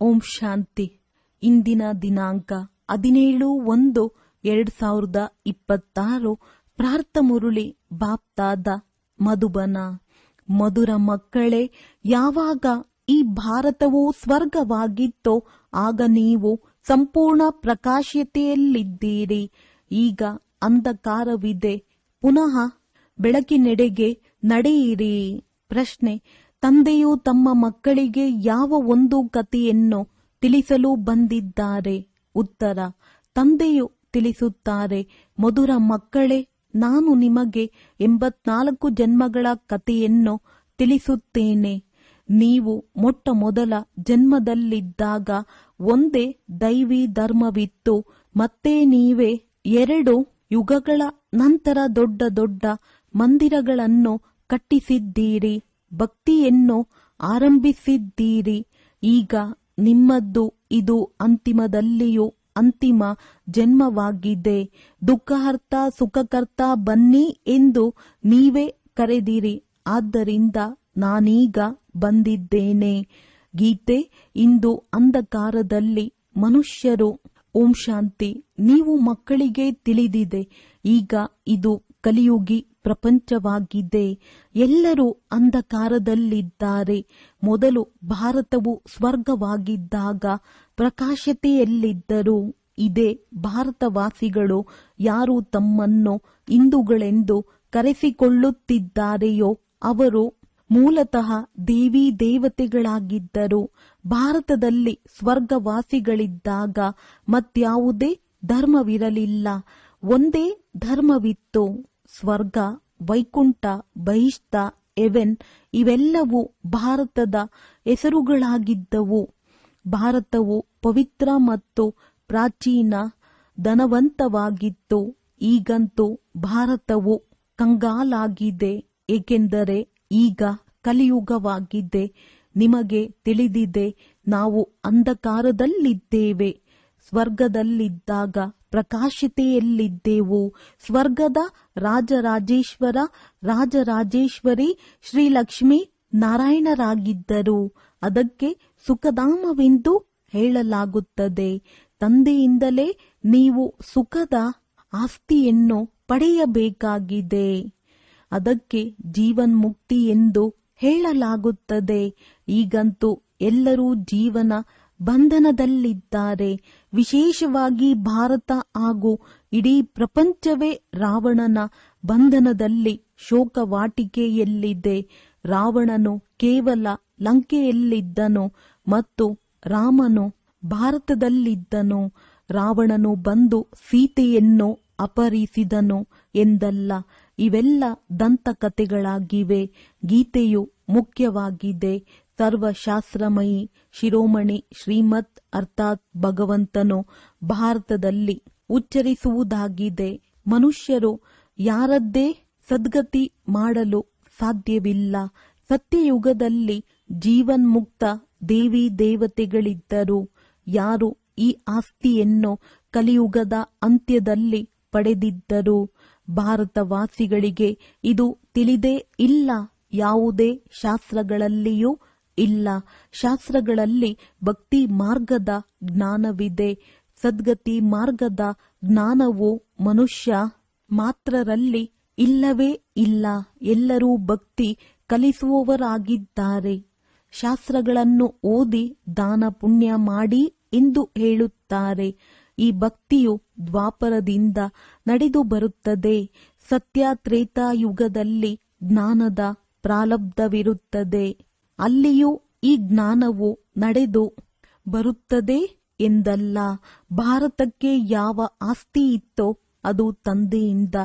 ಓಂ ಶಾಂತಿ. ಇಂದಿನ ದಿನಾಂಕ 17/1/2026. ಪ್ರಾರ್ಥ ಮುರುಳಿ ಬಾಪ್ತಾದ ಮಧುಬನ. ಮಧುರ ಮಕ್ಕಳೇ, ಯಾವಾಗ ಈ ಭಾರತವು ಸ್ವರ್ಗವಾಗಿತ್ತೋ ಆಗ ನೀವು ಸಂಪೂರ್ಣ ಪ್ರಕಾಶತೆಯಲ್ಲಿದ್ದೀರಿ. ಈಗ ಅಂಧಕಾರವಿದೆ, ಪುನಃ ಬೆಳಕಿನೆಡೆಗೆ ನಡೆಯಿರಿ. ಪ್ರಶ್ನೆ: ತಂದೆಯು ತಮ್ಮ ಮಕ್ಕಳಿಗೆ ಯಾವ ಒಂದು ಕಥೆಯನ್ನು ತಿಳಿಸಲು ಬಂದಿದ್ದಾರೆ? ಉತ್ತರ: ತಂದೆಯು ತಿಳಿಸುತ್ತಾರೆ, ಮಧುರ ಮಕ್ಕಳೇ, ನಾನು ನಿಮಗೆ 84 ಜನ್ಮಗಳ ಕಥೆಯನ್ನು ತಿಳಿಸುತ್ತೇನೆ. ನೀವು ಮೊಟ್ಟ ಮೊದಲ ಜನ್ಮದಲ್ಲಿದ್ದಾಗ ಒಂದೇ ದೈವಿ ಧರ್ಮವಿತ್ತು. ಮತ್ತೆ ನೀವೇ 2 ಯುಗಗಳ ನಂತರ ದೊಡ್ಡ ದೊಡ್ಡ ಮಂದಿರಗಳನ್ನು ಕಟ್ಟಿಸಿದ್ದೀರಿ, ಭಕ್ತಿಯನ್ನು ಆರಂಭಿಸಿದ್ದೀರಿ. ಈಗ ನಿಮ್ಮದ್ದು ಇದು ಅಂತಿಮದಲ್ಲಿಯೂ ಅಂತಿಮ ಜನ್ಮವಾಗಿದೆ. ದುಃಖಹರ್ತ ಸುಖಕರ್ತ ಬನ್ನಿ ಎಂದು ನೀವೇ ಕರೆದಿರಿ, ಆದ್ದರಿಂದ ನಾನೀಗ ಬಂದಿದ್ದೇನೆ. ಗೀತೆ: ಇಂದು ಅಂಧಕಾರದಲ್ಲಿ ಮನುಷ್ಯರು. ಓಂ ಶಾಂತಿ. ನೀವು ಮಕ್ಕಳಿಗೆ ತಿಳಿದಿದೆ, ಈಗ ಇದು ಕಲಿಯುಗಿ ಪ್ರಪಂಚವಾಗಿದೆ. ಎಲ್ಲರೂ ಅಂಧಕಾರದಲ್ಲಿದ್ದಾರೆ. ಮೊದಲು ಭಾರತವು ಸ್ವರ್ಗವಾಗಿದ್ದಾಗ ಪ್ರಕಾಶತೆಯಲ್ಲಿದ್ದರು. ಇದೇ ಭಾರತವಾಸಿಗಳು ಯಾರು ತಮ್ಮನ್ನು ಹಿಂದೂಗಳೆಂದು ಕರೆಸಿಕೊಳ್ಳುತ್ತಿದ್ದಾರೆಯೋ ಅವರು ಮೂಲತಃ ದೇವಿ ದೇವತೆಗಳಾಗಿದ್ದರು. ಭಾರತದಲ್ಲಿ ಸ್ವರ್ಗವಾಸಿಗಳಿದ್ದಾಗ ಮತ್ಯಾವುದೇ ಧರ್ಮವಿರಲಿಲ್ಲ, ಒಂದೇ ಧರ್ಮವಿತ್ತು. ಸ್ವರ್ಗ, ವೈಕುಂಠ, ಬಹಿಷ್ಠ, ಹೆವೆನ್ ಇವೆಲ್ಲವೂ ಭಾರತದ ಹೆಸರುಗಳಾಗಿದ್ದವು. ಭಾರತವು ಪವಿತ್ರ ಮತ್ತು ಪ್ರಾಚೀನ ಧನವಂತವಾಗಿತ್ತು. ಈಗಂತೂ ಭಾರತವು ಕಂಗಾಲಾಗಿದೆ, ಏಕೆಂದರೆ ಈಗ ಕಲಿಯುಗವಾಗಿದೆ. ನಿಮಗೆ ತಿಳಿದಿದೆ, ನಾವು ಅಂಧಕಾರದಲ್ಲಿದ್ದೇವೆ. ಸ್ವರ್ಗದಲ್ಲಿದ್ದಾಗ ಪ್ರಕಾಶತೆಯಲ್ಲಿದ್ದೆವು. ಸ್ವರ್ಗದ ರಾಜರಾಜೇಶ್ವರ ರಾಜರಾಜೇಶ್ವರಿ ಶ್ರೀಲಕ್ಷ್ಮೀ ನಾರಾಯಣರಾಗಿದ್ದರು. ಅದಕ್ಕೆ ಸುಖಧಾಮವೆಂದು ಹೇಳಲಾಗುತ್ತದೆ. ತಂದೆಯಿಂದಲೇ ನೀವು ಸುಖದ ಆಸ್ತಿಯನ್ನು ಪಡೆಯಬೇಕಾಗಿದೆ. ಅದಕ್ಕೆ ಜೀವನ್ಮುಕ್ತಿ ಎಂದು ಹೇಳಲಾಗುತ್ತದೆ. ಈಗಂತೂ ಎಲ್ಲರೂ ಜೀವನ ಬಂಧನದಲ್ಲಿದ್ದಾರೆ. ವಿಶೇಷವಾಗಿ ಭಾರತ ಹಾಗೂ ಇಡೀ ಪ್ರಪಂಚವೇ ರಾವಣನ ಬಂಧನದಲ್ಲಿ ಶೋಕವಾಟಿಕೆಯಲ್ಲಿದೆ. ರಾವಣನು ಕೇವಲ ಲಂಕೆಯಲ್ಲಿದ್ದನು ಮತ್ತು ರಾಮನು ಭಾರತದಲ್ಲಿದ್ದನು. ರಾವಣನು ಬಂದು ಸೀತೆಯನ್ನು ಅಪಹರಿಸಿದನು ಎಂದಲ್ಲ. ಇವೆಲ್ಲ ದಂತಕಥೆಗಳಾಗಿವೆ. ಗೀತೆಯು ಮುಖ್ಯವಾಗಿದೆ. ಸರ್ವಶಾಸ್ತ್ರಮಯಿ ಶಿರೋಮಣಿ ಶ್ರೀಮತ್ ಅರ್ಥಾತ್ ಭಗವಂತನು ಭಾರತದಲ್ಲಿ ಉಚ್ಚರಿಸುವುದಾಗಿದೆ. ಮನುಷ್ಯರು ಯಾರದ್ದೇ ಸದ್ಗತಿ ಮಾಡಲು ಸಾಧ್ಯವಿಲ್ಲ. ಸತ್ಯಯುಗದಲ್ಲಿ ಜೀವನ್ಮುಕ್ತ ದೇವಿ ದೇವತೆಗಳಿದ್ದರು. ಯಾರು ಈ ಆಸ್ತಿಯನ್ನು ಕಲಿಯುಗದ ಅಂತ್ಯದಲ್ಲಿ ಪಡೆದಿದ್ದರು. ಭಾರತವಾಸಿಗಳಿಗೆ ಇದು ತಿಳಿದೇ ಇಲ್ಲ. ಯಾವುದೇ ಶಾಸ್ತ್ರಗಳಲ್ಲಿಯೂ ಇಲ್ಲ. ಶಾಸ್ತ್ರಗಳಲ್ಲಿ ಭಕ್ತಿ ಮಾರ್ಗದ ಜ್ಞಾನವಿದೆ. ಸದ್ಗತಿ ಮಾರ್ಗದ ಜ್ಞಾನವು ಮನುಷ್ಯ ಮಾತ್ರರಲ್ಲಿ ಇಲ್ಲವೇ ಇಲ್ಲ. ಎಲ್ಲರೂ ಭಕ್ತಿ ಕಲಿಸುವವರಾಗಿದ್ದಾರೆ. ಶಾಸ್ತ್ರಗಳನ್ನು ಓದಿ ದಾನ ಪುಣ್ಯ ಮಾಡಿ ಎಂದು ಹೇಳುತ್ತಾರೆ. ಈ ಭಕ್ತಿಯು ದ್ವಾಪರದಿಂದ ನಡೆದು ಬರುತ್ತದೆ. ಸತ್ಯ ತ್ರೇತಾಯುಗದಲ್ಲಿ ಜ್ಞಾನದ ಪ್ರಾರಬ್ಧವಿರುತ್ತದೆ. ಅಲ್ಲಿಯೂ ಈ ಜ್ಞಾನವು ನಡೆದು ಬರುತ್ತದೆ ಎಂದಲ್ಲ. ಭಾರತಕ್ಕೆ ಯಾವ ಆಸ್ತಿ ಇತ್ತೋ ಅದು ತಂದೆಯಿಂದ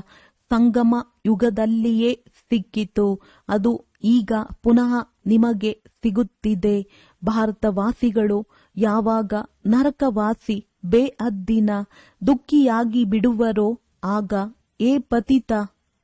ಸಂಗಮ ಯುಗದಲ್ಲಿಯೇ ಸಿಕ್ಕಿತು. ಅದು ಈಗ ಪುನಃ ನಿಮಗೆ ಸಿಗುತ್ತಿದೆ. ಭಾರತವಾಸಿಗಳು ಯಾವಾಗ ನರಕವಾಸಿ ಬೇಹದ್ದಿನ ದುಃಖಿಯಾಗಿ ಬಿಡುವರೋ ಆಗ ಏ ಪತಿತ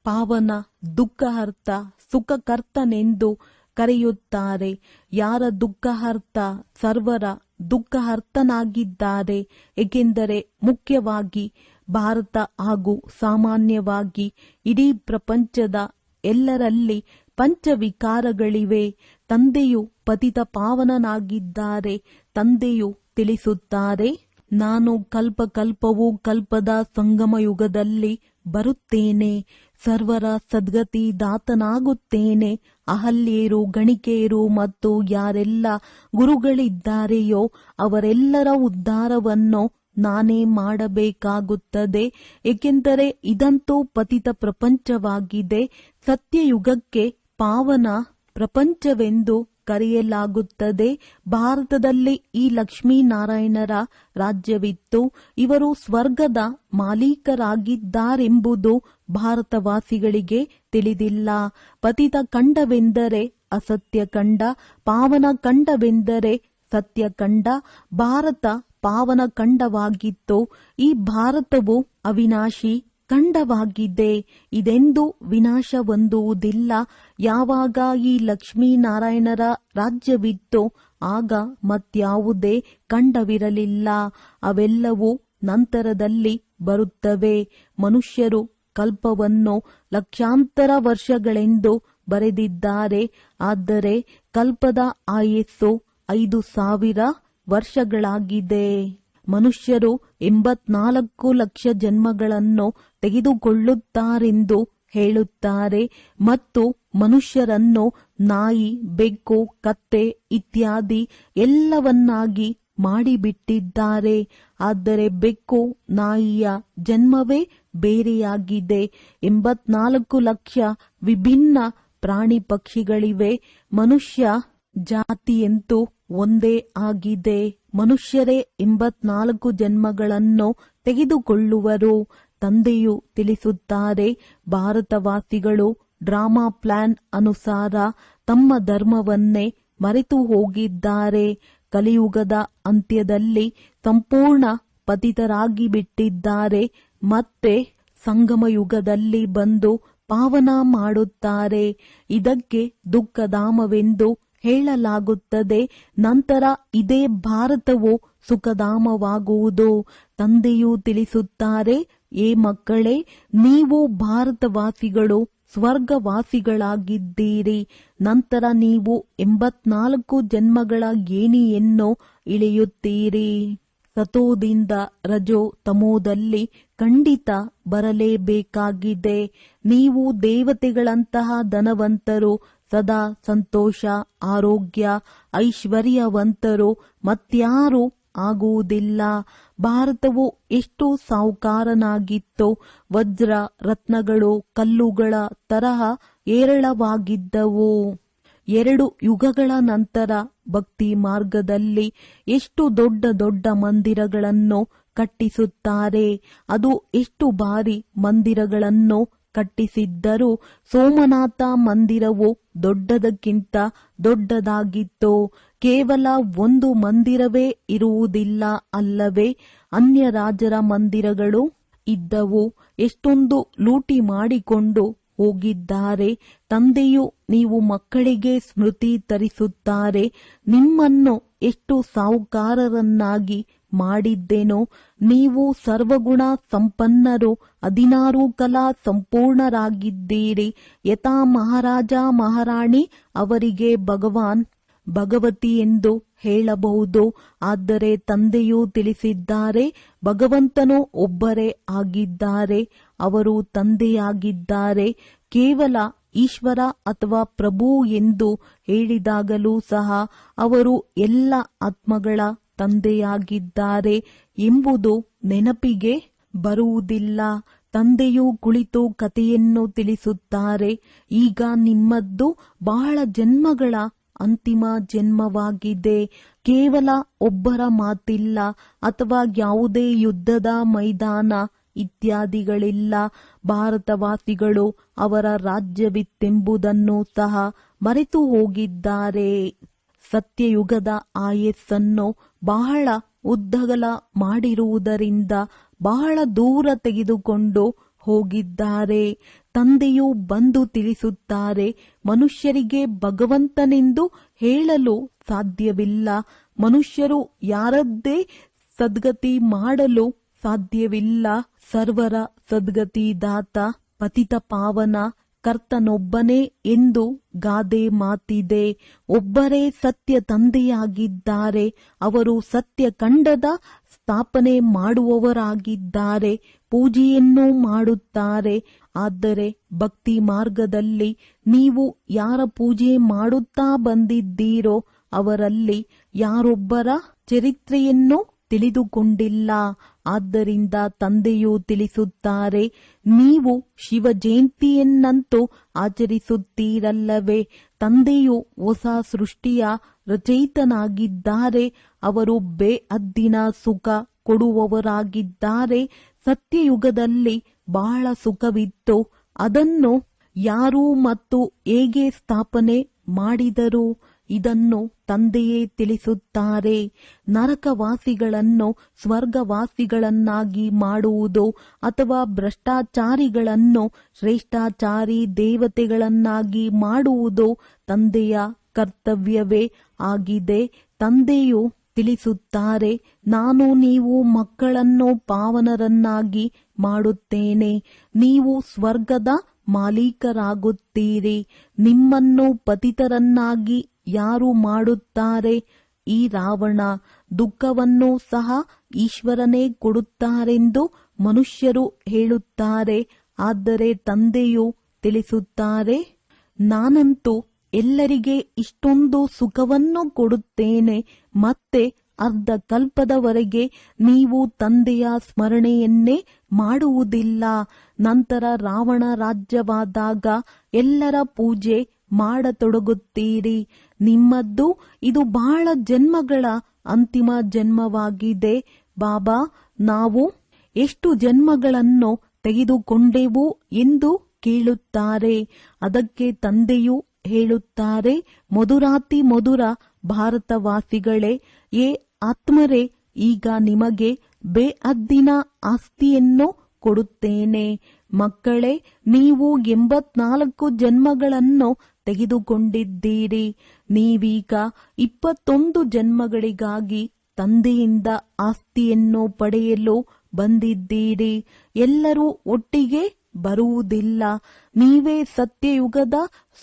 ಪಾವನ ದುಃಖಹರ್ತ ಸುಖಕರ್ತನೆಂದು ಕರೆಯುತ್ತಾರೆ. ಯಾರ ದುಃಖಹರ್ತ ಸರ್ವರ ದುಃಖಹರ್ತನಾಗಿದ್ದಾರೆ. ಏಕೆಂದರೆ ಮುಖ್ಯವಾಗಿ ಭಾರತ ಹಾಗೂ ಸಾಮಾನ್ಯವಾಗಿ ಇಡೀ ಪ್ರಪಂಚದ ಎಲ್ಲರಲ್ಲಿ ಪಂಚವಿಕಾರಗಳಿವೆ. ತಂದೆಯು ಪತಿತ ಪಾವನನಾಗಿದ್ದಾರೆ. ತಂದೆಯು ತಿಳಿಸುತ್ತಾರೆ, ನಾನು ಕಲ್ಪಕಲ್ಪವೂ ಕಲ್ಪದ ಸಂಗಮಯುಗದಲ್ಲಿ ಬರುತ್ತೇನೆ, ಸರ್ವರ ಸದ್ಗತಿ ದಾತನಾಗುತ್ತೇನೆ. ಅಹಲ್ಯರು, ಗಣಿಕೆಯರು ಮತ್ತು ಯಾರೆಲ್ಲ ಗುರುಗಳಿದ್ದಾರೆಯೋ ಅವರೆಲ್ಲರ ಉದ್ಧಾರವನ್ನು ನಾನೇ ಮಾಡಬೇಕಾಗುತ್ತದೆ. ಏಕೆಂದರೆ ಇದಂತೂ ಪತಿತ ಪ್ರಪಂಚವಾಗಿದೆ. ಸತ್ಯಯುಗಕ್ಕೆ ಪಾವನ ಪ್ರಪಂಚವೆಂದು ಕರೆಯಲಾಗುತ್ತದೆ. ಭಾರತದಲ್ಲಿ ಈ ಲಕ್ಷ್ಮೀನಾರಾಯಣರ ರಾಜ್ಯವಿತ್ತು. ಇವರು ಸ್ವರ್ಗದ ಮಾಲೀಕರಾಗಿದ್ದಾರೆಂಬುದು ಭಾರತವಾಸಿಗಳಿಗೆ ತಿಳಿದಿಲ್ಲ. ಪತಿತ ಖಂಡವೆಂದರೆ ಅಸತ್ಯ ಖಂಡ, ಪಾವನ ಖಂಡವೆಂದರೆ ಸತ್ಯ ಖಂಡ. ಭಾರತ ಪಾವನ ಖಂಡವಾಗಿತ್ತು. ಈ ಭಾರತವು ಅವಿನಾಶಿ ಖಂಡವಾಗಿದೆ. ಇದೆಂದು ವಿನಾಶ ಹೊಂದುವುದಿಲ್ಲ. ಯಾವಾಗ ಈ ಲಕ್ಷ್ಮೀನಾರಾಯಣರ ರಾಜ್ಯವಿತ್ತೋ ಆಗ ಮತ್ಯಾವುದೇ ಖಂಡವಿರಲಿಲ್ಲ. ಅವೆಲ್ಲವೂ ನಂತರದಲ್ಲಿ ಬರುತ್ತವೆ. ಮನುಷ್ಯರು ಕಲ್ಪವನ್ನು ಲಕ್ಷಾಂತರ ವರ್ಷಗಳೆಂದು ಬರೆದಿದ್ದಾರೆ. ಆದರೆ ಕಲ್ಪದ ಆಯಸ್ಸು 5,000 ವರ್ಷಗಳಾಗಿದೆ. ಮನುಷ್ಯರು 84 ಲಕ್ಷ ಜನ್ಮಗಳನ್ನು ತೆಗೆದುಕೊಳ್ಳುತ್ತಾರೆಂದು ಹೇಳುತ್ತಾರೆ ಮತ್ತು ಮನುಷ್ಯರನ್ನು ನಾಯಿ, ಬೆಕ್ಕು, ಕತ್ತೆ ಇತ್ಯಾದಿ ಎಲ್ಲವನ್ನಾಗಿ ಮಾಡಿಬಿಟ್ಟಿದ್ದಾರೆ. ಆದರೆ ಬೆಕ್ಕು, ನಾಯಿಯ ಜನ್ಮವೇ ಬೇರೆಯಾಗಿದೆ. 84 ಲಕ್ಷ ವಿಭಿನ್ನ ಪ್ರಾಣಿ ಪಕ್ಷಿಗಳಿವೆ. ಮನುಷ್ಯ ಜಾತಿಯಂತೂ ಒಂದೇ ಆಗಿದೆ. ಮನುಷ್ಯರೇ 84 ಜನ್ಮಗಳನ್ನು ತೆಗೆದುಕೊಳ್ಳುವರು. ತಂದೆಯು ತಿಳಿಸುತ್ತಾರೆ, ಭಾರತವಾಸಿಗಳು ಡ್ರಾಮಾ ಪ್ಲಾನ್ ಅನುಸಾರ ತಮ್ಮ ಧರ್ಮವನ್ನೇ ಮರೆತು ಹೋಗಿದ್ದಾರೆ. ಕಲಿಯುಗದ ಅಂತ್ಯದಲ್ಲಿ ಸಂಪೂರ್ಣ ಪತಿತರಾಗಿ ಬಿಟ್ಟಿದ್ದಾರೆ. ಮತ್ತೆ ಸಂಗಮಯುಗದಲ್ಲಿ ಬಂದು ಪಾವನ ಮಾಡುತ್ತಾರೆ. ಇದಕ್ಕೆ ದುಃಖಧಾಮವೆಂದು ಹೇಳಲಾಗುತ್ತದೆ. ನಂತರ ಇದೇ ಭಾರತವು ಸುಖಧಾಮವಾಗುವುದು. ತಂದೆಯು ತಿಳಿಸುತ್ತಾರೆ, ಏ ಮಕ್ಕಳೇ, ನೀವು ಭಾರತವಾಸಿಗಳು ಸ್ವರ್ಗವಾಸಿಗಳಾಗಿದ್ದೀರಿ. ನಂತರ ನೀವು 84 ಜನ್ಮಗಳ ಏಣಿಯನ್ನು ಇಳಿಯುತ್ತೀರಿ. ಸತೋದಿಂದ ರಜೋ ತಮೋದಲ್ಲಿ ಖಂಡಿತ ಬರಲೇಬೇಕಾಗಿದೆ. ನೀವು ದೇವತೆಗಳಂತಹ ಧನವಂತರು, ಸದಾ ಸಂತೋಷ, ಆರೋಗ್ಯ, ಐಶ್ವರ್ಯವಂತರು ಮತ್ಯಾರೂ ಆಗುವುದಿಲ್ಲ. ಭಾರತವು ಎಷ್ಟು ಸಾಹುಕಾರನಾಗಿತ್ತೋ ವಜ್ರ ರತ್ನಗಳು ಕಲ್ಲುಗಳ ತರಹ ಹೇರಳವಾಗಿದ್ದವು. 2 ಯುಗಗಳ ನಂತರ ಭಕ್ತಿ ಮಾರ್ಗದಲ್ಲಿ ಎಷ್ಟು ದೊಡ್ಡ ದೊಡ್ಡ ಮಂದಿರಗಳನ್ನು ಕಟ್ಟಿಸುತ್ತಾರೆ. ಅದು ಎಷ್ಟು ಬಾರಿ ಮಂದಿರಗಳನ್ನು ಕಟ್ಟಿಸಿದ್ದರೂ ಸೋಮನಾಥ ಮಂದಿರವು ದೊಡ್ಡದಕ್ಕಿಂತ ದೊಡ್ಡದಾಗಿತ್ತು. ಕೇವಲ ಒಂದು ಮಂದಿರವೇ ಇರುವುದಿಲ್ಲ ಅಲ್ಲವೇ? ಅನ್ಯ ರಾಜರ ಮಂದಿರಗಳು ಇದ್ದವು. ಎಷ್ಟೊಂದು ಲೂಟಿ ಮಾಡಿಕೊಂಡು ಹೋಗಿದ್ದಾರೆ. ತಂದೆಯು ನೀವು ಮಕ್ಕಳಿಗೆ ಸ್ಮೃತಿ ತರಿಸುತ್ತಾರೆ, ನಿಮ್ಮನ್ನು ಎಷ್ಟು ಸಾಹುಕಾರರನ್ನಾಗಿ ಮಾಡಿದ್ದೆನೋ. ನೀವು ಸರ್ವಗುಣ ಸಂಪನ್ನರು, 16 ಕಲಾ ಸಂಪೂರ್ಣರಾಗಿದ್ದೀರಿ. ಯಥಾ ಮಹಾರಾಜ ಮಹಾರಾಣಿ ಅವರಿಗೆ ಭಗವಾನ್ ಭಗವತಿ ಎಂದು ಹೇಳಬಹುದು. ಆದರೆ ತಂದೆಯು ತಿಳಿಸಿದ್ದಾರೆ, ಭಗವಂತನು ಒಬ್ಬರೇ ಆಗಿದ್ದಾರೆ. ಅವರು ತಂದೆಯಾಗಿದ್ದಾರೆ. ಕೇವಲ ಈಶ್ವರ ಅಥವಾ ಪ್ರಭು ಎಂದು ಹೇಳಿದಾಗಲೂ ಸಹ ಅವರು ಎಲ್ಲ ಆತ್ಮಗಳ ತಂದೆಯಾಗಿದ್ದಾರೆ ಎಂಬುದು ನೆನಪಿಗೆ ಬರುವುದಿಲ್ಲ. ತಂದೆಯು ಕುಳಿತು ಕಥೆಯನ್ನು ತಿಳಿಸುತ್ತಾರೆ. ಈಗ ನಿಮ್ಮದ್ದು ಬಹಳ ಜನ್ಮಗಳ ಅಂತಿಮ ಜನ್ಮವಾಗಿದೆ. ಕೇವಲ ಒಬ್ಬರ ಮಾತಿಲ್ಲ ಅಥವಾ ಯಾವುದೇ ಯುದ್ಧದ ಮೈದಾನ ಇತ್ಯಾದಿಗಳಿಲ್ಲ. ಭಾರತವಾಸಿಗಳು ಅವರ ರಾಜ್ಯವಿತ್ತೆಂಬುದನ್ನು ಸಹ ಮರೆತು ಹೋಗಿದ್ದಾರೆ. ಸತ್ಯಯುಗದ ಆಯಸ್ಸನ್ನು ಬಹಳ ಉದ್ದಗಲ ಮಾಡಿರುವುದರಿಂದ ಬಹಳ ದೂರ ತೆಗೆದುಕೊಂಡು ಹೋಗಿದ್ದಾರೆ. ತಂದೆಯು ಬಂದು ತಿಳಿಸುತ್ತಾರೆ, ಮನುಷ್ಯರಿಗೆ ಭಗವಂತನೆಂದು ಹೇಳಲು ಸಾಧ್ಯವಿಲ್ಲ. ಮನುಷ್ಯರು ಯಾರದ್ದೇ ಸದ್ಗತಿ ಮಾಡಲು ಸಾಧ್ಯವಿಲ್ಲ. ಸರ್ವರ ಸದ್ಗತಿದಾತ ಪತಿತ ಪಾವನ ಕರ್ತನೊಬ್ಬನೇ ಎಂದು ಗಾದೆ ಮಾತಿದೆ. ಒಬ್ಬರೇ ಸತ್ಯ ತಂದೆಯಾಗಿದ್ದಾರೆ. ಅವರು ಸತ್ಯಖಂಡದ ಸ್ಥಾಪನೆ ಮಾಡುವವರಾಗಿದ್ದಾರೆ. ಪೂಜೆಯನ್ನು ಮಾಡುತ್ತಾರೆ. ಆದರೆ ಭಕ್ತಿ ಮಾರ್ಗದಲ್ಲಿ ನೀವು ಯಾರ ಪೂಜೆ ಮಾಡುತ್ತಾ ಬಂದಿದ್ದೀರೋ ಅವರಲ್ಲಿ ಯಾರೊಬ್ಬರ ಚರಿತ್ರೆಯನ್ನು ತಿಳಿದುಕೊಂಡಿಲ್ಲ. ಆದ್ದರಿಂದ ತಂದೆಯು ತಿಳಿಸುತ್ತಾರೆ, ನೀವು ಶಿವ ಜಯಂತಿಯನ್ನಂತೂ ಆಚರಿಸುತ್ತೀರಲ್ಲವೇ? ತಂದೆಯು ಹೊಸ ಸೃಷ್ಟಿಯ ರಚಯಿತನಾಗಿದ್ದಾರೆ. ಅವರು ಬೇಅದ್ದಿನ ಸುಖ ಕೊಡುವವರಾಗಿದ್ದಾರೆ. ಸತ್ಯಯುಗದಲ್ಲಿ ಬಹಳ ಸುಖವಿತ್ತು. ಅದನ್ನು ಯಾರು ಮತ್ತು ಹೇಗೆ ಸ್ಥಾಪನೆ ಮಾಡಿದರು? ಇದನ್ನು ತಂದೆಯೇ ತಿಳಿಸುತ್ತಾರೆ. ನರಕವಾಸಿಗಳನ್ನು ಸ್ವರ್ಗವಾಸಿಗಳನ್ನಾಗಿ ಮಾಡುವುದು ಅಥವಾ ಭ್ರಷ್ಟಾಚಾರಿಗಳನ್ನು ಶ್ರೇಷ್ಠಾಚಾರಿ ದೇವತೆಗಳನ್ನಾಗಿ ಮಾಡುವುದು ತಂದೆಯ ಕರ್ತವ್ಯವೇ ಆಗಿದೆ. ತಂದೆಯು ತಿಳಿಸುತ್ತಾರೆ, ನಾನು ನೀವು ಮಕ್ಕಳನ್ನು ಪಾವನರನ್ನಾಗಿ ಮಾಡುತ್ತೇನೆ. ನೀವು ಸ್ವರ್ಗದ ಮಾಲೀಕರಾಗುತ್ತೀರಿ. ನಿಮ್ಮನ್ನು ಪತಿತರನ್ನಾಗಿ ಯಾರು ಮಾಡುತ್ತಾರೆ? ಈ ರಾವಣ. ದುಃಖವನ್ನು ಸಹ ಈಶ್ವರನೇ ಕೊಡುತ್ತಾರೆಂದು ಮನುಷ್ಯರು ಹೇಳುತ್ತಾರೆ. ಆದರೆ ತಂದೆಯು ತಿಳಿಸುತ್ತಾರೆ, ನಾನಂತೂ ಎಲ್ಲರಿಗೆ ಇಷ್ಟೊಂದು ಸುಖವನ್ನು ಕೊಡುತ್ತೇನೆ. ಮತ್ತೆ ಅರ್ಧ ಕಲ್ಪದವರೆಗೆ ನೀವು ತಂದೆಯ ಸ್ಮರಣೆಯನ್ನೇ ಮಾಡುವುದಿಲ್ಲ. ನಂತರ ರಾವಣ ರಾಜ್ಯವಾದಾಗ ಎಲ್ಲರ ಪೂಜೆ ಮಾಡತೊಡಗುತ್ತೀರಿ. ನಿಮ್ಮದ್ದು ಇದು ಬಹಳ ಜನ್ಮಗಳ ಅಂತಿಮ ಜನ್ಮವಾಗಿದೆ. ಬಾಬಾ, ನಾವು ಎಷ್ಟು ಜನ್ಮಗಳನ್ನು ತೆಗೆದುಕೊಂಡೆವು ಎಂದು ಕೇಳುತ್ತಾರೆ. ಅದಕ್ಕೆ ತಂದೆಯು ಹೇಳುತ್ತಾರೆ, ಮಧುರಾತಿ ಮಧುರ ಭಾರತವಾಸಿಗಳೇ, ಏ ಆತ್ಮರೇ, ಈಗ ನಿಮಗೆ ಬೇಅದ್ದಿನ ಆಸ್ತಿಯನ್ನು ಕೊಡುತ್ತೇನೆ. ಮಕ್ಕಳೇ, ನೀವು 84 ಜನ್ಮಗಳನ್ನು ತೆಗೆದುಕೊಂಡಿದ್ದೀರಿ. ನೀವೀಗ 21 ಜನ್ಮಗಳಿಗಾಗಿ ತಂದೆಯಿಂದ ಆಸ್ತಿಯನ್ನು ಪಡೆಯಲು ಬಂದಿದ್ದೀರಿ. ಎಲ್ಲರೂ ಒಟ್ಟಿಗೆ ಬರುವುದಿಲ್ಲ. ನೀವೇ ಸತ್ಯಯುಗದ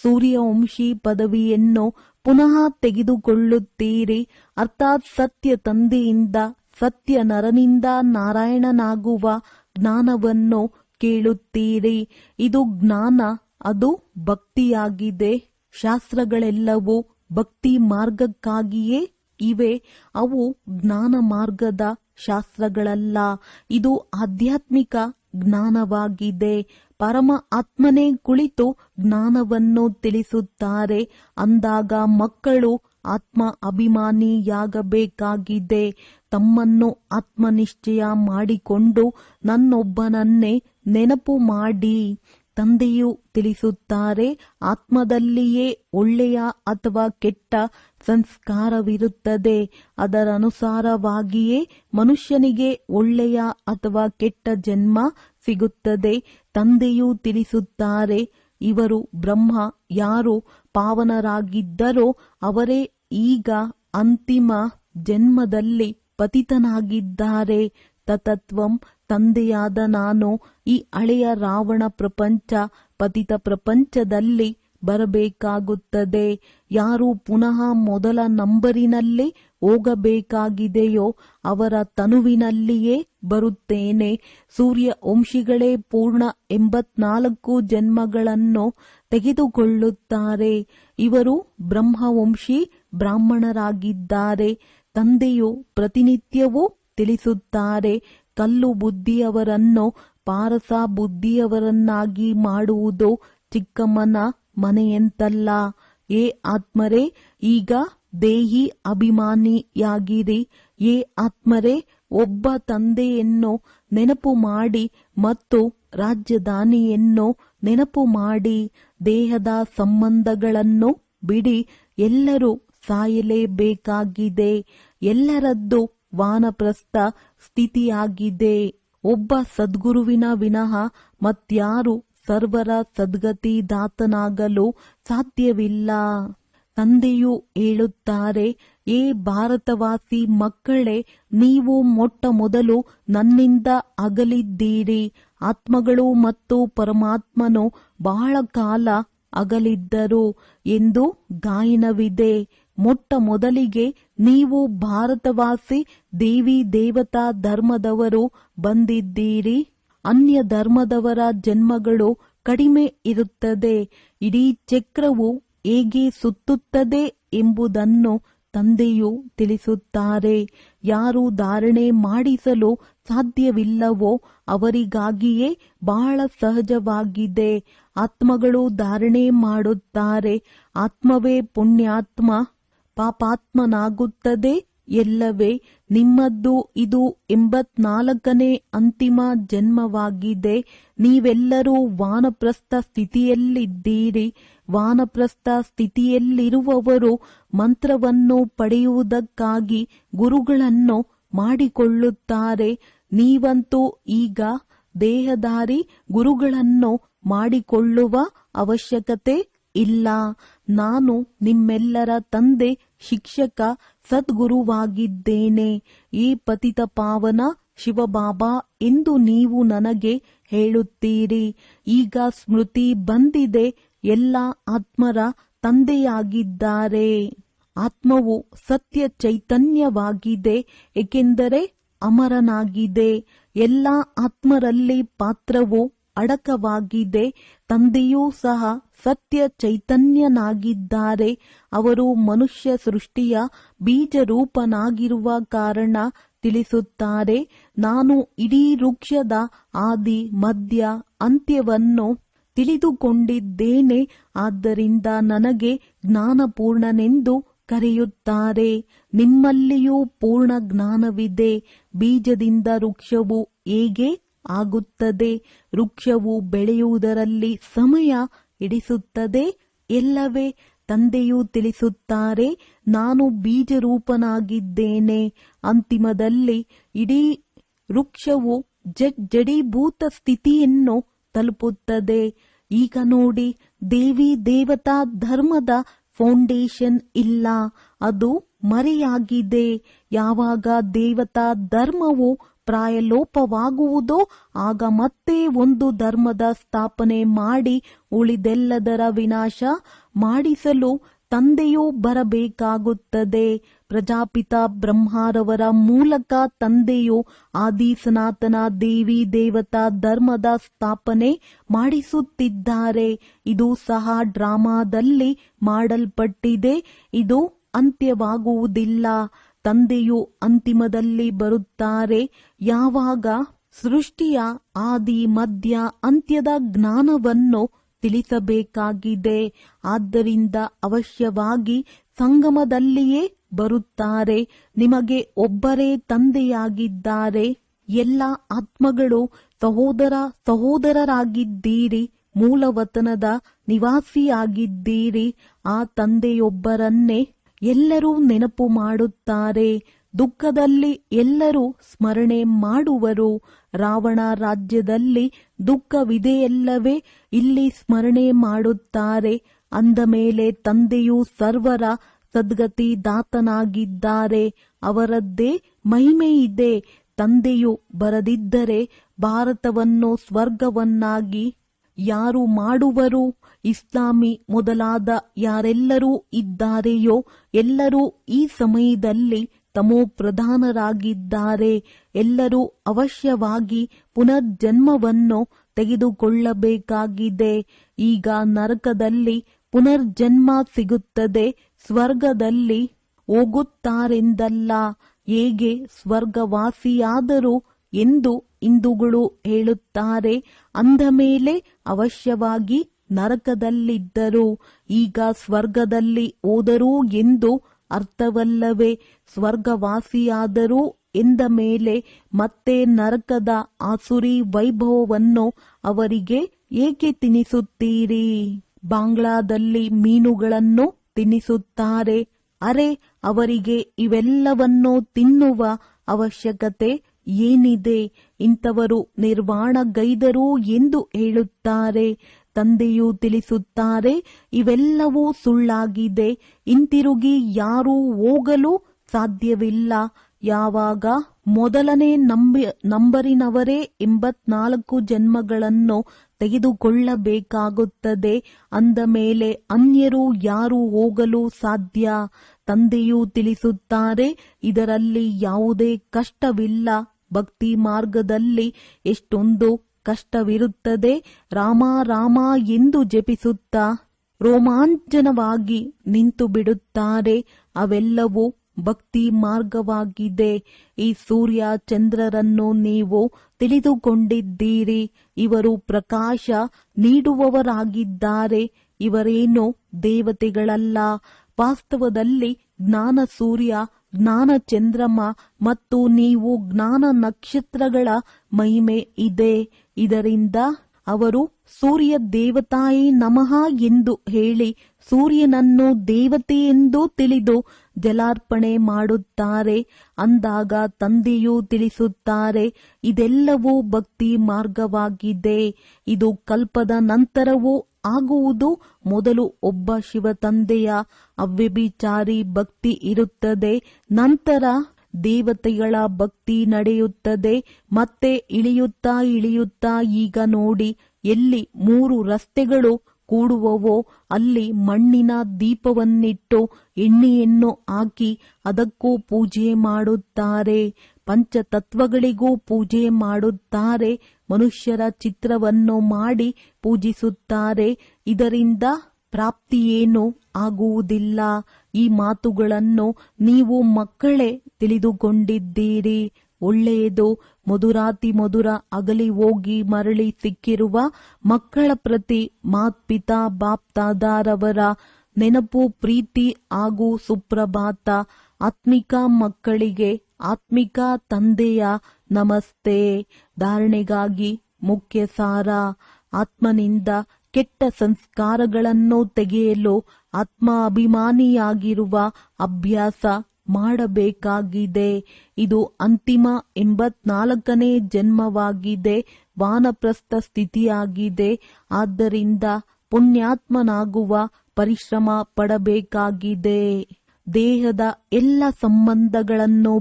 ಸೂರ್ಯವಂಶಿ ಪದವಿಯನ್ನು ಪುನಃ ತೆಗೆದುಕೊಳ್ಳುತ್ತೀರಿ. ಅರ್ಥಾತ್ ಸತ್ಯ ತಂದೆಯಿಂದ ಸತ್ಯ ನರನಿಂದ ನಾರಾಯಣನಾಗುವ ಜ್ಞಾನವನ್ನು ಕೇಳುತ್ತೀರಿ. ಇದು ಜ್ಞಾನ, ಅದು ಭಕ್ತಿಯಾಗಿದೆ. ಶಾಸ್ತ್ರಗಳೆಲ್ಲವೂ ಭಕ್ತಿ ಮಾರ್ಗಕ್ಕಾಗಿಯೇ ಇವೆ. ಅವು ಜ್ಞಾನ ಮಾರ್ಗದ ಶಾಸ್ತ್ರಗಳಲ್ಲ. ಇದು ಆಧ್ಯಾತ್ಮಿಕ ಜ್ಞಾನವಾಗಿದೆ. ಪರಮ ಆತ್ಮನೇ ಕುಳಿತು ಜ್ಞಾನವನ್ನು ತಿಳಿಸುತ್ತಾರೆ. ಅಂದಾಗ ಮಕ್ಕಳು ಆತ್ಮ ಅಭಿಮಾನಿಯಾಗಬೇಕಾಗಿದೆ. ತಮ್ಮನ್ನು ಆತ್ಮನಿಶ್ಚಯ ಮಾಡಿಕೊಂಡು ನನ್ನೊಬ್ಬನನ್ನೇ ನೆನಪು ಮಾಡಿ. ತಂದೆಯು ತಿಳಿಸುತ್ತಾರೆ, ಆತ್ಮದಲ್ಲಿಯೇ ಒಳ್ಳೆಯ ಅಥವಾ ಕೆಟ್ಟ ಸಂಸ್ಕಾರವಿರುತ್ತದೆ. ಅದರನುಸಾರವಾಗಿಯೇ ಮನುಷ್ಯನಿಗೆ ಒಳ್ಳೆಯ ಅಥವಾ ಕೆಟ್ಟ ಜನ್ಮ ಸಿಗುತ್ತದೆ. ತಂದೆಯು ತಿಳಿಸುತ್ತಾರೆ, ಇವರು ಬ್ರಹ್ಮ. ಯಾರು ಪಾವನರಾಗಿದ್ದರೋ ಅವರೇ ಈಗ ಅಂತಿಮ ಜನ್ಮದಲ್ಲಿ ಪತಿತನಾಗಿದ್ದಾರೆ. ತತತ್ವಂ ತಂದೆಯಾದ ನಾನು ಈ ಹಳೆಯ ರಾವಣ ಪ್ರಪಂಚ ಪತಿತ ಪ್ರಪಂಚದಲ್ಲಿ ಬರಬೇಕಾಗುತ್ತದೆ. ಯಾರು ಪುನಃ ಮೊದಲ ನಂಬರಿನಲ್ಲಿ ಹೋಗಬೇಕಾಗಿದೆಯೋ ಅವರ ತನುವಿನಲ್ಲಿಯೇ ಬರುತ್ತೇನೆ. ಸೂರ್ಯ ವಂಶಿಗಳೇ ಪೂರ್ಣ 84 ಜನ್ಮಗಳನ್ನು ತೆಗೆದುಕೊಳ್ಳುತ್ತಾರೆ. ಇವರು ಬ್ರಹ್ಮವಂಶಿ ಬ್ರಾಹ್ಮಣರಾಗಿದ್ದಾರೆ. ತಂದೆಯು ಪ್ರತಿನಿತ್ಯವೂ ತಿಳಿಸುತ್ತಾರೆ, ಕಲ್ಲು ಬುದ್ಧಿಯವರನ್ನು ಪಾರಸ ಬುದ್ಧಿಯವರನ್ನಾಗಿ ಮಾಡುವುದು ಚಿಕ್ಕಮ್ಮನ ಮನೆಯಂತಲ್ಲ. ಏ ಆತ್ಮರೇ, ಈಗ ದೇಹಿ ಅಭಿಮಾನಿಯಾಗಿರಿ. ಏ ಆತ್ಮರೇ, ಒಬ್ಬ ತಂದೆಯನ್ನು ನೆನಪು ಮಾಡಿ ಮತ್ತು ರಾಜಧಾನಿಯನ್ನು ನೆನಪು ಮಾಡಿ. ದೇಹದ ಸಂಬಂಧಗಳನ್ನು ಬಿಡಿ. ಎಲ್ಲರೂ ಸಾಯಲೇಬೇಕಾಗಿದೆ. ಎಲ್ಲರದ್ದು ವಾನಪ್ರಸ್ಥ ಸ್ಥಿತಿಯಾಗಿದೆ. ಒಬ್ಬ ಸದ್ಗುರುವಿನ ವಿನಃ ಮತ್ಯಾರು ಸರ್ವರ ಸದ್ಗತಿದಾತನಾಗಲು ಸಾಧ್ಯವಿಲ್ಲ. ತಂದೆಯು ಹೇಳುತ್ತಾರೆ, ಏ ಭಾರತವಾಸಿ ಮಕ್ಕಳೇ, ನೀವು ಮೊಟ್ಟ ಮೊದಲು ನನ್ನಿಂದ ಅಗಲಿದ್ದೀರಿ. ಆತ್ಮಗಳು ಮತ್ತು ಪರಮಾತ್ಮನು ಬಹಳ ಕಾಲ ಅಗಲಿದ್ದರು ಎಂದು ಗಾಯನವಿದೆ. ಮೊಟ್ಟ ಮೊದಲಿಗೆ ನೀವು ಭಾರತವಾಸಿ ದೇವಿ ದೇವತಾ ಧರ್ಮದವರು ಬಂದಿದ್ದೀರಿ. ಅನ್ಯ ಧರ್ಮದವರ ಜನ್ಮಗಳು ಕಡಿಮೆ ಇರುತ್ತದೆ. ಇಡೀ ಚಕ್ರವು ಹೇಗೆ ಸುತ್ತುತ್ತದೆ ಎಂಬುದನ್ನು ತಂದೆಯು ತಿಳಿಸುತ್ತಾರೆ. ಯಾರು ಧಾರಣೆ ಮಾಡಿಸಲು ಸಾಧ್ಯವಿಲ್ಲವೋ ಅವರಿಗಾಗಿಯೇ ಬಹಳ ಸಹಜವಾಗಿದೆ. ಆತ್ಮಗಳು ಧಾರಣೆ ಮಾಡುತ್ತಾರೆ. ಆತ್ಮವೇ ಪುಣ್ಯಾತ್ಮ ಪಾಪಾತ್ಮನಾಗುತ್ತದೆ ಎಲ್ಲವೇ ನಿಮ್ಮದ್ದು. ಇದು 84ನೇ ಅಂತಿಮ ಜನ್ಮವಾಗಿದೆ. ನೀವೆಲ್ಲರೂ ವಾನಪ್ರಸ್ಥ ಸ್ಥಿತಿಯಲ್ಲಿದ್ದೀರಿ. ವಾನಪ್ರಸ್ಥ ಸ್ಥಿತಿಯಲ್ಲಿರುವವರು ಮಂತ್ರವನ್ನು ಪಡೆಯುವುದಕ್ಕಾಗಿ ಗುರುಗಳನ್ನು ಮಾಡಿಕೊಳ್ಳುತ್ತಾರೆ. ನೀವಂತೂ ಈಗ ದೇಹಧಾರಿ ಗುರುಗಳನ್ನು ಮಾಡಿಕೊಳ್ಳುವ ಅವಶ್ಯಕತೆ ಇಲ್ಲ. ನಾನು ನಿಮ್ಮೆಲ್ಲರ ತಂದೆ, ಶಿಕ್ಷಕ, ಸದ್ಗುರುವಾಗಿದ್ದೇನೆ. ಈ ಪತಿತ ಪಾವನ ಶಿವಬಾಬಾ ಎಂದು ನೀವು ನನಗೆ ಹೇಳುತ್ತೀರಿ. ಈಗ ಸ್ಮೃತಿ ಬಂದಿದೆ. ಎಲ್ಲ ಆತ್ಮರ ತಂದೆಯಾಗಿದ್ದಾರೆ. ಆತ್ಮವು ಸತ್ಯ ಚೈತನ್ಯವಾಗಿದೆ, ಏಕೆಂದರೆ ಅಮರನಾಗಿದೆ. ಎಲ್ಲ ಆತ್ಮರಲ್ಲಿ ಪಾತ್ರವು ಅಡಕವಾಗಿದೆ. ತಂದೆಯೂ ಸಹ ಸತ್ಯ ಚೈತನ್ಯನಾಗಿದ್ದಾರೆ. ಅವರು ಮನುಷ್ಯ ಸೃಷ್ಟಿಯ ಬೀಜರೂಪನಾಗಿರುವ ಕಾರಣ ತಿಳಿಸುತ್ತಾರೆ, ನಾನು ಇಡೀ ವೃಕ್ಷದ ಆದಿ ಮಧ್ಯ ಅಂತ್ಯವನ್ನು ತಿಳಿದುಕೊಂಡಿದ್ದೇನೆ. ಆದ್ದರಿಂದ ನನಗೆ ಜ್ಞಾನಪೂರ್ಣನೆಂದು ಕರೆಯುತ್ತಾರೆ. ನಿಮ್ಮಲ್ಲಿಯೂ ಪೂರ್ಣ ಜ್ಞಾನವಿದೆ. ಬೀಜದಿಂದ ವೃಕ್ಷವು ಹೇಗೆ ಆಗುತ್ತದೆ? ವೃಕ್ಷವು ಬೆಳೆಯುವುದರಲ್ಲಿ ಸಮಯ ಹಿಡಿಸುತ್ತದೆ ಎಲ್ಲವೇ? ತಂದೆಯು ತಿಳಿಸುತ್ತಾರೆ, ನಾನು ಬೀಜರೂಪನಾಗಿದ್ದೇನೆ. ಅಂತಿಮದಲ್ಲಿ ಇಡೀ ವೃಕ್ಷವು ಜಡೀಭೂತ ಸ್ಥಿತಿಯನ್ನು ತಲುಪುತ್ತದೆ. ಈಗ ನೋಡಿ, ದೇವಿ ದೇವತಾ ಧರ್ಮದ ಫೌಂಡೇಶನ್ ಇಲ್ಲ, ಅದು ಮರೆಯಾಗಿದೆ. ಯಾವಾಗ ದೇವತಾ ಧರ್ಮವು ಪ್ರಾಯಲೋಪವಾಗುವುದೋ ಆಗ ಮತ್ತೆ ಒಂದು ಧರ್ಮದ ಸ್ಥಾಪನೆ ಮಾಡಿ ಉಳಿದೆಲ್ಲದರ ವಿನಾಶ ಮಾಡಿಸಲು ತಂದೆಯೂ ಬರಬೇಕಾಗುತ್ತದೆ. ಪ್ರಜಾಪಿತ ಬ್ರಹ್ಮರವರ ಮೂಲಕ ತಂದೆಯು ಆದಿ ಸನಾತನ ದೇವಿ ದೇವತಾ ಧರ್ಮದ ಸ್ಥಾಪನೆ ಮಾಡಿಸುತ್ತಿದ್ದಾರೆ. ಇದು ಸಹ ಡ್ರಾಮಾದಲ್ಲಿ ಮಾಡಲ್ಪಟ್ಟಿದೆ. ಇದು ಅಂತ್ಯವಾಗುವುದಿಲ್ಲ. ತಂದೆಯು ಅಂತಿಮದಲ್ಲಿ ಬರುತ್ತಾರೆ. ಯಾವಾಗ ಸೃಷ್ಟಿಯ ಆದಿ ಮಧ್ಯ ಅಂತ್ಯದ ಜ್ಞಾನವನ್ನು ತಿಳಿಸಬೇಕಾಗಿದೆ. ಆದ್ದರಿಂದ ಅವಶ್ಯವಾಗಿ ಸಂಗಮದಲ್ಲಿಯೇ ಬರುತ್ತಾರೆ. ನಿಮಗೆ ಒಬ್ಬರೇ ತಂದೆಯಾಗಿದ್ದಾರೆ. ಎಲ್ಲ ಆತ್ಮಗಳು ಸಹೋದರರಾಗಿದ್ದೀರಿ. ಮೂಲವತನದ ನಿವಾಸಿಯಾಗಿದ್ದೀರಿ. ಆ ತಂದೆಯೊಬ್ಬರನ್ನೇ ಎಲ್ಲರೂ ನೆನಪು ಮಾಡುತ್ತಾರೆ. ದುಃಖದಲ್ಲಿ ಎಲ್ಲರೂ ಸ್ಮರಣೆ ಮಾಡುವರು. ರಾವಣ ರಾಜ್ಯದಲ್ಲಿ ದುಃಖವಿದೆಯಲ್ಲವೇ? ಇಲ್ಲಿ ಸ್ಮರಣೆ ಮಾಡುತ್ತಾರೆ. ಅಂದ ಮೇಲೆ ತಂದೆಯು ಸರ್ವರ ಸದ್ಗತಿದಾತನಾಗಿದ್ದಾರೆ. ಅವರದ್ದೇ ಮಹಿಮೆಯಿದೆ. ತಂದೆಯು ಬರದಿದ್ದರೆ ಭಾರತವನ್ನು ಸ್ವರ್ಗವನ್ನಾಗಿ ಯಾರು ಮಾಡುವರು? ಇಸ್ಲಾಮಿ ಮೊದಲಾದ ಯಾರೆಲ್ಲರೂ ಇದ್ದಾರೆಯೋ ಎಲ್ಲರೂ ಈ ಸಮಯದಲ್ಲಿ ತಮೋಪ್ರಧಾನರಾಗಿದ್ದಾರೆ. ಎಲ್ಲರೂ ಅವಶ್ಯವಾಗಿ ಪುನರ್ಜನ್ಮವನ್ನು ತೆಗೆದುಕೊಳ್ಳಬೇಕಾಗಿದೆ. ಈಗ ನರಕದಲ್ಲಿ ಪುನರ್ಜನ್ಮ ಸಿಗುತ್ತದೆ, ಸ್ವರ್ಗದಲ್ಲಿ ಹೋಗುತ್ತಾರೆಂದಲ್ಲ. ಹೇಗೆ ಸ್ವರ್ಗವಾಸಿಯಾದರು ಎಂದು ಹಿಂದೂಗಳು ಹೇಳುತ್ತಾರೆ. ಅಂದ ಮೇಲೆ ಅವಶ್ಯವಾಗಿ ನರಕದಲ್ಲಿದ್ದರು. ಈಗ ಸ್ವರ್ಗದಲ್ಲಿ ಹೋದರು ಎಂದು ಅರ್ಥವಲ್ಲವೇ? ಸ್ವರ್ಗವಾಸಿಯಾದರು ಎಂದ ಮೇಲೆ ಮತ್ತೆ ನರಕದ ಆಸುರಿ ವೈಭವವನ್ನು ಅವರಿಗೆ ಏಕೆ ತಿನ್ನಿಸುತ್ತೀರಿ? ಬಾಂಗ್ಲಾದಲ್ಲಿ ಮೀನುಗಳನ್ನು ತಿನ್ನಿಸುತ್ತಾರೆ. ಅರೆ, ಅವರಿಗೆ ಇವೆಲ್ಲವನ್ನೂ ತಿನ್ನುವ ಅವಶ್ಯಕತೆ ಏನಿದೆ? ಇಂಥವರು ನಿರ್ವಾಣಗೈದರು ಎಂದು ಹೇಳುತ್ತಾರೆ. ತಂದೆಯು ತಿಳಿಸುತ್ತಾರೆ, ಇವೆಲ್ಲವೂ ಸುಳ್ಳಾಗಿದೆ. ಹಿಂತಿರುಗಿ ಯಾರೂ ಹೋಗಲು ಸಾಧ್ಯವಿಲ್ಲ. ಯಾವಾಗ ಮೊದಲನೇ ನಂಬರಿನವರೇ 84 ಜನ್ಮಗಳನ್ನು ತೆಗೆದುಕೊಳ್ಳಬೇಕಾಗುತ್ತದೆ. ಅಂದ ಮೇಲೆ ಅನ್ಯರು ಯಾರು ಹೋಗಲು ಸಾಧ್ಯ? ತಂದೆಯೂ ತಿಳಿಸುತ್ತಾರೆ, ಇದರಲ್ಲಿ ಯಾವುದೇ ಕಷ್ಟವಿಲ್ಲ. ಭಕ್ತಿ ಮಾರ್ಗದಲ್ಲಿ ಎಷ್ಟೊಂದು ಕಷ್ಟವಿರುತ್ತದೆ. ರಾಮ ರಾಮ ಎಂದು ಜಪಿಸುತ್ತಾ ರೋಮಾಂಚನವಾಗಿ ನಿಂತು ಬಿಡುತ್ತಾರೆ. ಅವೆಲ್ಲವೂ ಭಕ್ತಿ ಮಾರ್ಗವಾಗಿದೆ. ಈ ಸೂರ್ಯ ಚಂದ್ರರನ್ನು ನೀವು ತಿಳಿದುಕೊಂಡಿದ್ದೀರಿ. ಇವರು ಪ್ರಕಾಶ ನೀಡುವವರಾಗಿದ್ದಾರೆ. ಇವರೇನು ದೇವತೆಗಳಲ್ಲ. ವಾಸ್ತವದಲ್ಲಿ ಜ್ಞಾನ ಸೂರ್ಯ, ಜ್ಞಾನ ಚಂದ್ರಮ ಮತ್ತು ನೀವು ಜ್ಞಾನ ನಕ್ಷತ್ರಗಳ ಮಹಿಮೆ ಇದೆ. ಇದರಿಂದ ಅವರು ಸೂರ್ಯ ದೇವತಾಯೇ ನಮಃ ಎಂದು ಹೇಳಿ ಸೂರ್ಯನನ್ನು ದೇವತೆಯೆಂದು ತಿಳಿದು ಜಲಾರ್ಪಣೆ ಮಾಡುತ್ತಾರೆ. ಅಂದಾಗ ತಂದೆಯೂ ತಿಳಿಸುತ್ತಾರೆ, ಇದೆಲ್ಲವೂ ಭಕ್ತಿ ಮಾರ್ಗವಾಗಿದೆ. ಇದು ಕಲ್ಪದ ನಂತರವೂ ಆಗುವುದು. ಮೊದಲು ಒಬ್ಬ ಶಿವ ತಂದೆಯ ಅವ್ಯಭಿಚಾರಿ ಭಕ್ತಿ ಇರುತ್ತದೆ. ನಂತರ ದೇವತೆಗಳ ಭಕ್ತಿ ನಡೆಯುತ್ತದೆ. ಮತ್ತೆ ಇಳಿಯುತ್ತಾ ಇಳಿಯುತ್ತಾ ಈಗ ನೋಡಿ, ಎಲ್ಲಿ 3 ರಸ್ತೆಗಳು ಕೂಡುವವೋ ಅಲ್ಲಿ ಮಣ್ಣಿನ ದೀಪವನ್ನಿಟ್ಟು ಎಣ್ಣೆಯನ್ನು ಹಾಕಿ ಅದಕ್ಕೂ ಪೂಜೆ ಮಾಡುತ್ತಾರೆ. ಪಂಚತತ್ವಗಳಿಗೂ ಪೂಜೆ ಮಾಡುತ್ತಾರೆ. ಮನುಷ್ಯರ ಚಿತ್ರವನ್ನು ಮಾಡಿ ಪೂಜಿಸುತ್ತಾರೆ. ಇದರಿಂದ ಪ್ರಾಪ್ತಿಯೇನೂ ಆಗುವುದಿಲ್ಲ. ಈ ಮಾತುಗಳನ್ನು ನೀವು ಮಕ್ಕಳೇ ತಿಳಿದುಕೊಂಡಿದ್ದೀರಿ. ಒಳ್ಳೆಯದು. ಮಧುರಾತಿ ಮಧುರ ಅಗಲಿ ಹೋಗಿ ಮರಳಿ ಸಿಕ್ಕಿರುವ ಮಕ್ಕಳ ಪ್ರತಿ ಮಾತ್ಪಿತಾ ಬಾಪ್ದಾದಾರವರ ನೆನಪು, ಪ್ರೀತಿ ಹಾಗೂ ಸುಪ್ರಭಾತ. ಆತ್ಮಿಕ ಮಕ್ಕಳಿಗೆ ಆತ್ಮಿಕ ತಂದೆಯ ನಮಸ್ತೆ. ಧಾರಣೆಗಾಗಿ ಮುಖ್ಯ ಸಾರ. ಆತ್ಮನಿಂದ ಕೆಟ್ಟ ಸಂಸ್ಕಾರಗಳನ್ನು ತೆಗೆಯಲು ಆತ್ಮ ಅಭಿಮಾನಿಯಾಗಿರುವ ಅಭ್ಯಾಸ ಮಾಡಬೇಕಾಗಿದೆ. ಇದು ಅಂತಿಮ 84ನೇ ಜನ್ಮವಾಗಿದೆ. ವಾನಪ್ರಸ್ಥ ಸ್ಥಿತಿಯಾಗಿದೆ. ಆದ್ದರಿಂದ ಪುಣ್ಯಾತ್ಮನಾಗುವ ಪರಿಶ್ರಮ ಪಡಬೇಕಾಗಿದೆ. ದೇಹದ ಎಲ್ಲ ಸಂಬಂಧಗಳನ್ನು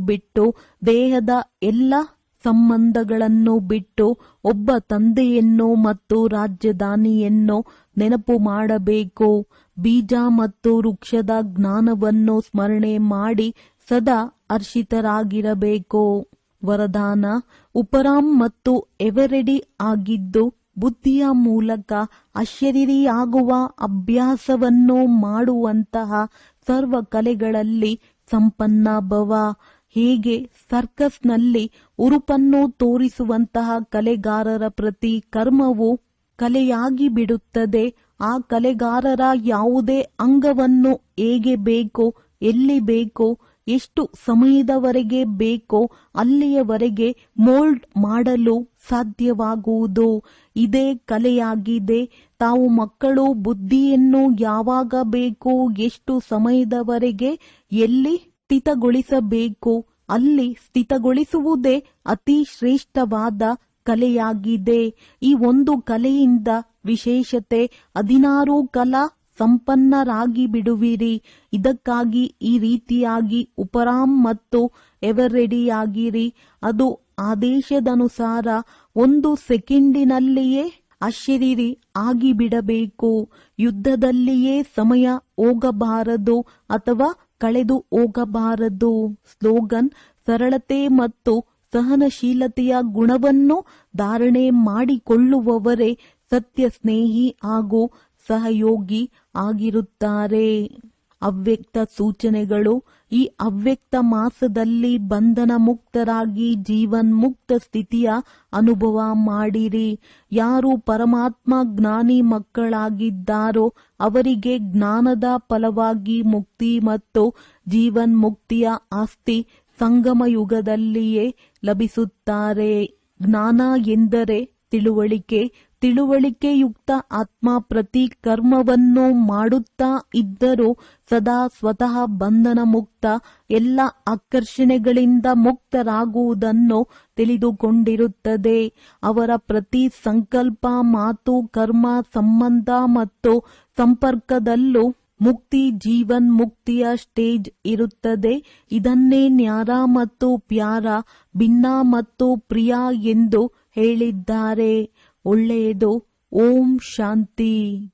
ಬಿಟ್ಟು ಒಬ್ಬ ತಂದೆಯನ್ನು ಮತ್ತು ರಾಜಧಾನಿಯನ್ನು ನೆನಪು ಮಾಡಬೇಕು. ಬೀಜ ಮತ್ತು ವೃಕ್ಷದ ಜ್ಞಾನವನ್ನು ಸ್ಮರಣೆ ಮಾಡಿ ಸದಾ ಹರ್ಷಿತರಾಗಿರಬೇಕು. ವರದಾನ: ಉಪರಾಮ್ ಮತ್ತು ಎವರೆಡಿ ಆಗಿದ್ದು ಬುದ್ಧಿಯ ಮೂಲಕ ಅಶರೀರಿಯಾಗುವ ಅಭ್ಯಾಸವನ್ನು ಮಾಡುವಂತಹ ಸರ್ವ ಕಲೆಗಳಲ್ಲಿ ಸಂಪನ್ನ ಭವ. ಹೇಗೆ ಸರ್ಕಸ್ನಲ್ಲಿ ಉರುಪನ್ನು ತೋರಿಸುವಂತಹ ಕಲೆಗಾರರ ಪ್ರತಿ ಕರ್ಮವು ಕಲೆಯಾಗಿ ಬಿಡುತ್ತದೆ. ಆ ಕಲೆಗಾರರ ಯಾವುದೇ ಅಂಗವನ್ನು ಹೇಗೆ ಬೇಕೋ, ಎಲ್ಲಿ ಬೇಕೋ, ಎಷ್ಟು ಸಮಯದವರೆಗೆ ಬೇಕೋ ಅಲ್ಲಿಯವರೆಗೆ ಮೋಲ್ಡ್ ಮಾಡಲು ಸಾಧ್ಯವಾಗುವುದು. ಇದೇ ಕಲೆಯಾಗಿದೆ. ತಾವು ಮಕ್ಕಳು ಬುದ್ಧಿಯನ್ನು ಯಾವಾಗ ಬೇಕು, ಎಷ್ಟು ಸಮಯದವರೆಗೆ, ಎಲ್ಲಿ ಸ್ಥಿತಗೊಳಿಸಬೇಕು ಅಲ್ಲಿ ಸ್ಥಿತಗೊಳಿಸುವುದೇ ಅತಿ ಶ್ರೇಷ್ಠವಾದ ಕಲೆಯಾಗಿದೆ. ಈ ಒಂದು ಕಲೆಯಿಂದ ವಿಶೇಷತೆ 16 ಕಲಾ ಸಂಪನ್ನರಾಗಿ ಬಿಡುವಿರಿ. ಇದಕ್ಕಾಗಿ ಈ ರೀತಿಯಾಗಿ ಉಪರಾಮ್ ಮತ್ತು ಎವರೆಡಿಯಾಗಿರಿ. ಅದು ಆದೇಶದನುಸಾರ 1 ಸೆಕೆಂಡಿನಲ್ಲಿಯೇ ಅಶರೀರಿ ಆಗಿಬಿಡಬೇಕು. ಯುದ್ಧದಲ್ಲಿಯೇ ಸಮಯ ಹೋಗಬಾರದು ಅಥವಾ ಕಳೆದು ಹೋಗಬಾರದು. ಸ್ಲೋಗನ್: ಸರಳತೆ ಮತ್ತು ಸಹನಶೀಲತೆಯ ಗುಣವನ್ನು ಧಾರಣೆ ಮಾಡಿಕೊಳ್ಳುವವರೇ ಸತ್ಯ ಸ್ನೇಹಿ ಹಾಗೂ ಸಹಯೋಗಿ ಆಗಿರುತ್ತಾರೆ. ಅವ್ಯಕ್ತ ಸೂಚನೆಗಳು: ಈ ಅವ್ಯಕ್ತ ಮಾಸದಲ್ಲಿ ಬಂಧನ ಮುಕ್ತರಾಗಿ ಜೀವನ್ ಮುಕ್ತ ಸ್ಥಿತಿಯ ಅನುಭವ ಮಾಡಿರಿ. ಯಾರು ಪರಮಾತ್ಮ ಜ್ಞಾನಿ ಮಕ್ಕಳಾಗಿದ್ದಾರೋ ಅವರಿಗೆ ಜ್ಞಾನದ ಫಲವಾಗಿ ಮುಕ್ತಿ ಮತ್ತು ಜೀವನ್ ಮುಕ್ತಿಯ ಆಸ್ತಿ ಸಂಗಮ ಯುಗದಲ್ಲಿಯೇ ಲಭಿಸುತ್ತಾರೆ. ಜ್ಞಾನ ಎಂದರೆ ತಿಳುವಳಿಕೆ. ತಿಳುವಳಿಕೆಯುಕ್ತ ಆತ್ಮ ಪ್ರತಿ ಕರ್ಮವನ್ನು ಮಾಡುತ್ತಾ ಇದ್ದರೂ ಸದಾ ಸ್ವತಃ ಬಂಧನ ಮುಕ್ತ, ಎಲ್ಲ ಆಕರ್ಷಣೆಗಳಿಂದ ಮುಕ್ತರಾಗುವುದನ್ನು ತಿಳಿದುಕೊಂಡಿರುತ್ತದೆ. ಅವರ ಪ್ರತಿ ಸಂಕಲ್ಪ, ಮಾತು, ಕರ್ಮ, ಸಂಬಂಧ ಮತ್ತು ಸಂಪರ್ಕದಲ್ಲೂ ಮುಕ್ತಿ ಜೀವನ್ ಮುಕ್ತಿಯ ಸ್ಟೇಜ್ ಇರುತ್ತದೆ. ಇದನ್ನೇ ನ್ಯಾರಾ ಮತ್ತು ಪ್ಯಾರಾ, ಭಿನ್ನ ಮತ್ತು ಪ್ರಿಯ ಎಂದು ಹೇಳಿದ್ದಾರೆ. ಒಳ್ಳೆಯದು. ಓಂ ಶಾಂತಿ.